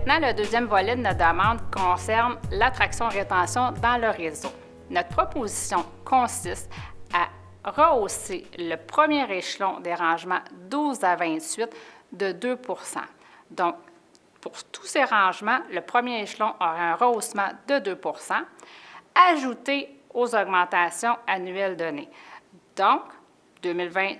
Maintenant, le deuxième volet de notre demande concerne l'attraction-rétention dans le réseau. Notre proposition consiste à rehausser le premier échelon des rangements 12 à 28 de 2 %. Donc, pour tous ces rangements, le premier échelon aura un rehaussement de 2 % ajouté aux augmentations annuelles données. Donc, 2020,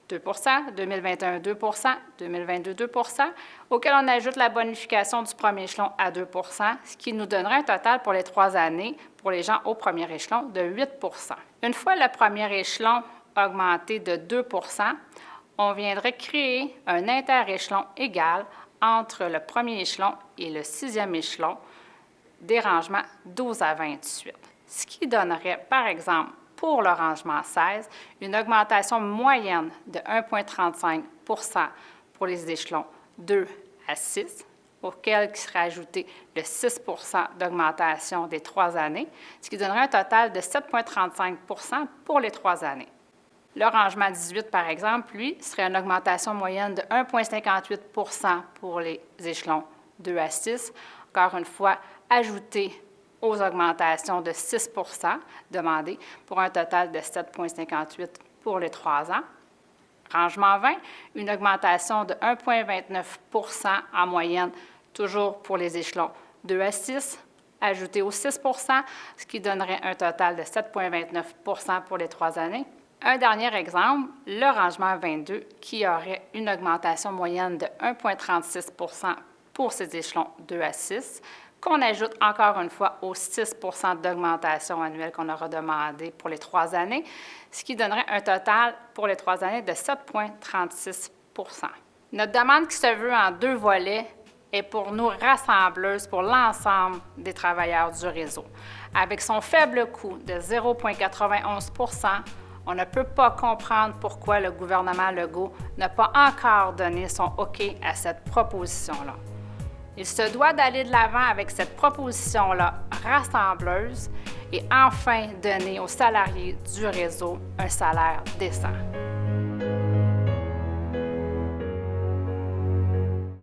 2 %, 2021, 2 %, 2022, 2 %, auquel on ajoute la bonification du premier échelon à 2 %, ce qui nous donnerait un total pour les 3 années, pour les gens au premier échelon, de 8 %. Une fois le premier échelon augmenté de 2 %, on viendrait créer un interéchelon égal entre le premier échelon et le sixième échelon des rangements 12 à 28, ce qui donnerait, par exemple, pour le rangement 16, une augmentation moyenne de 1,35 % pour les échelons 2 à 6, auquel serait ajouté le 6 % d'augmentation des 3 années, ce qui donnerait un total de 7,35 % pour les 3 années. Le rangement 18, par exemple, lui, serait une augmentation moyenne de 1,58 % pour les échelons 2 à 6, encore une fois, ajouté aux augmentations de 6 % demandées pour un total de 7,58 % pour les 3 ans. Rangement 20, une augmentation de 1,29 % en moyenne, toujours pour les échelons 2 à 6, ajouté aux 6 %, ce qui donnerait un total de 7,29 % pour les 3 années. Un dernier exemple, le rangement 22, qui aurait une augmentation moyenne de 1,36 % pour ces échelons 2 à 6, qu'on ajoute encore une fois aux 6 % d'augmentation annuelle qu'on aura demandé pour les 3 années, ce qui donnerait un total pour les 3 années de 7,36 %. Notre demande qui se veut en 2 volets est pour nous rassembleuse pour l'ensemble des travailleurs du réseau. Avec son faible coût de 0,91 %, on ne peut pas comprendre pourquoi le gouvernement Legault n'a pas encore donné son OK à cette proposition-là. Il se doit d'aller de l'avant avec cette proposition-là rassembleuse et enfin donner aux salariés du réseau un salaire décent.